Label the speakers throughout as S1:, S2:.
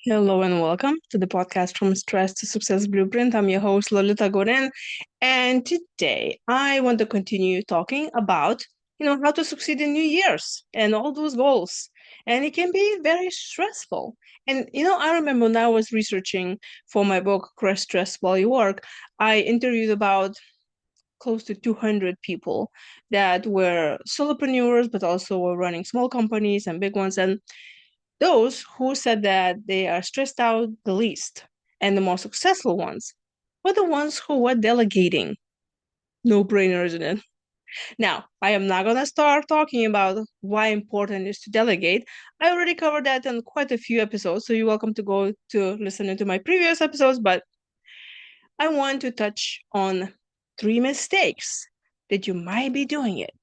S1: Hello and welcome to the podcast From Stress to Success Blueprint. I'm your host, Lolita Guarin, and today I want to continue talking about, how to succeed in New Year's and all those goals. And it can be very stressful. And, I remember when I was researching for my book, Crush Stress While You Work, I interviewed about close to 200 people that were solopreneurs, but also were running small companies and big ones. And those who said that they are stressed out the least and the most successful ones were the ones who were delegating. No brainer, isn't it? Now, I am not going to start talking about why important is to delegate. I already covered that in quite a few episodes, so you're welcome to go to listen into my previous episodes, but I want to touch on 3 mistakes that you might be doing it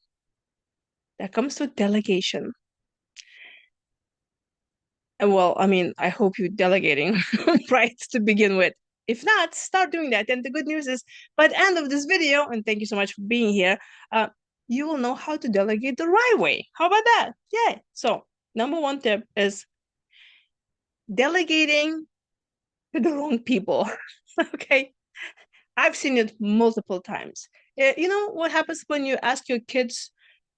S1: that comes to delegation. And well, I mean, I hope you're delegating right to begin with. If not, start doing that. And the good news is, by the end of this video, and thank you so much for being here, you will know how to delegate the right way. How about that? Yeah. So, number one tip is delegating to the wrong people. Okay. I've seen it multiple times. You know what happens when you ask your kids,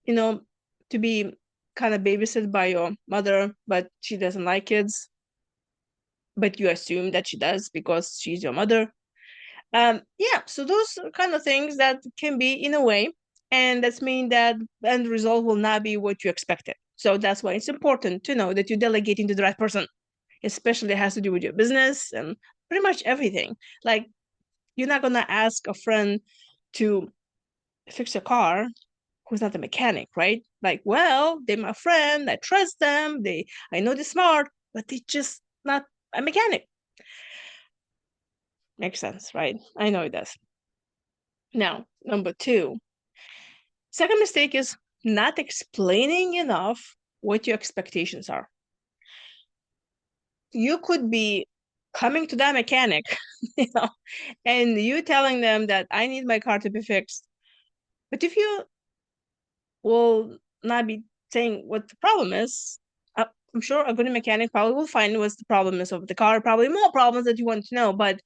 S1: you know, to be kind of babysitted by your mother, but she doesn't like kids? But you assume that she does because she's your mother. Yeah, so those are kind of things that can be in a way, and that's mean that end result will not be what you expected. So that's why it's important to know that you're delegating to the right person, especially it has to do with your business and pretty much everything. Like you're not gonna ask a friend to fix a car who's not a mechanic, right? Like, well, they're my friend, I trust them, I know they're smart, but they just not a mechanic. Makes sense, right? I know it does. Now, number two, second mistake is not explaining enough what your expectations are. You could be coming to that mechanic, you know, and you telling them that I need my car to be fixed. But if you will not be saying what the problem is, I'm sure a good mechanic probably will find what's the problem is of the car, probably more problems that you want to know, but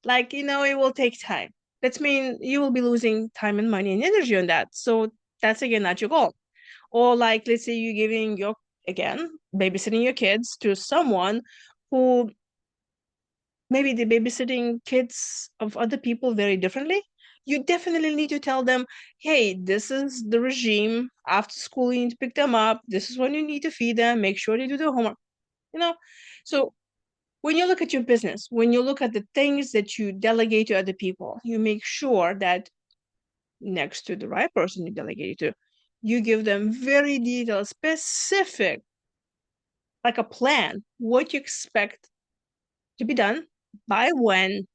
S1: like, it will take time. That means you will be losing time and money and energy on that. So that's again not your goal. Or like, let's say you're giving again, babysitting your kids to someone who maybe they're babysitting kids of other people very differently. You definitely need to tell them, hey, this is the regime. After school, you need to pick them up. This is when you need to feed them. Make sure they do their homework. You know, so when you look at your business, when you look at the things that you delegate to other people, you make sure that next to the right person you delegate to, you give them very detailed, specific, like a plan, what you expect to be done by when.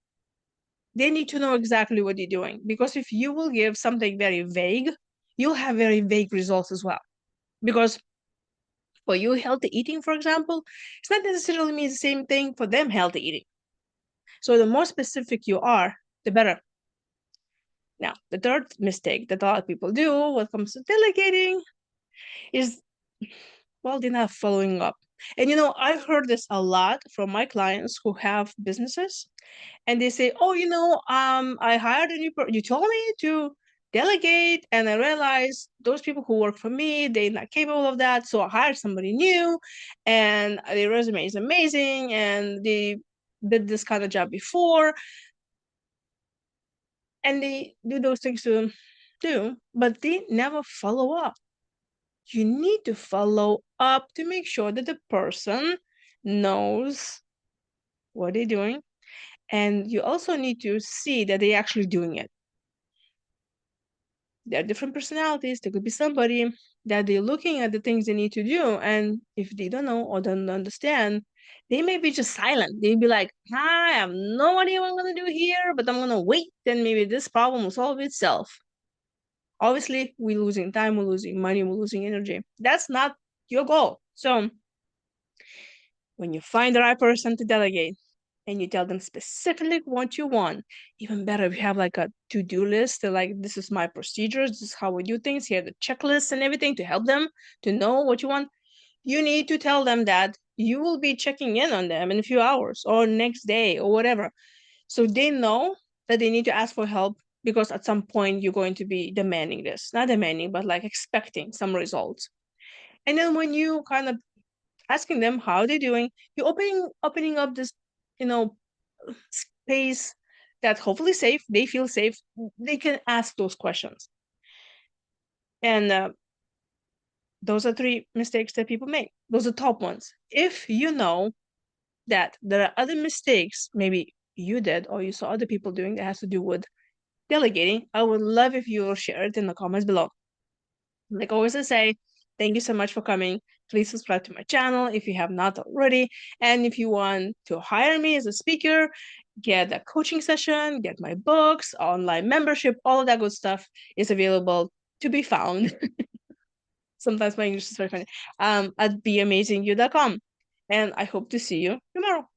S1: They need to know exactly what you're doing. Because if you will give something very vague, you'll have very vague results as well. Because for you, healthy eating, for example, it's not necessarily means the same thing for them healthy eating. So the more specific you are, the better. Now, the third mistake that a lot of people do when it comes to delegating is, well, they're not following up. And I've heard this a lot from my clients who have businesses, and they say, "Oh, I hired a new person. You told me to delegate, and I realized those people who work for me, they're not capable of that. So I hired somebody new, and their resume is amazing, and they did this kind of job before, and they do those things to do, but they never follow up. You need to follow up to make sure that the person knows what they're doing, and you also need to see that they're actually doing it. There are different personalities. There could be somebody that they're looking at the things they need to do, and if they don't know or don't understand, they may be just silent. They'd be like, I have no idea what I'm gonna do here, but I'm gonna wait, then maybe this problem will solve itself. Obviously, we're losing time, we're losing money, we're losing energy. That's not your goal. So when you find the right person to delegate and you tell them specifically what you want, even better if you have like a to-do list, like this is my procedures, this is how we do things, here are the checklists and everything to help them to know what you want. You need to tell them that you will be checking in on them in a few hours or next day or whatever. So they know that they need to ask for help because at some point you're going to be demanding this. Not demanding, but like expecting some results. And then when you kind of asking them how they're doing, you're opening up this, you know, space that hopefully safe, they feel safe, they can ask those questions. And those are three mistakes that people make. Those are top ones. If you know that there are other mistakes maybe you did or you saw other people doing that has to do with delegating, I would love if you will share it in the comments below. Like always I say, thank you so much for coming. Please subscribe to my channel if you have not already. And if you want to hire me as a speaker, get a coaching session, get my books, online membership, all of that good stuff is available to be found. Sometimes my English is very funny. At beamazingyou.com. And I hope to see you tomorrow.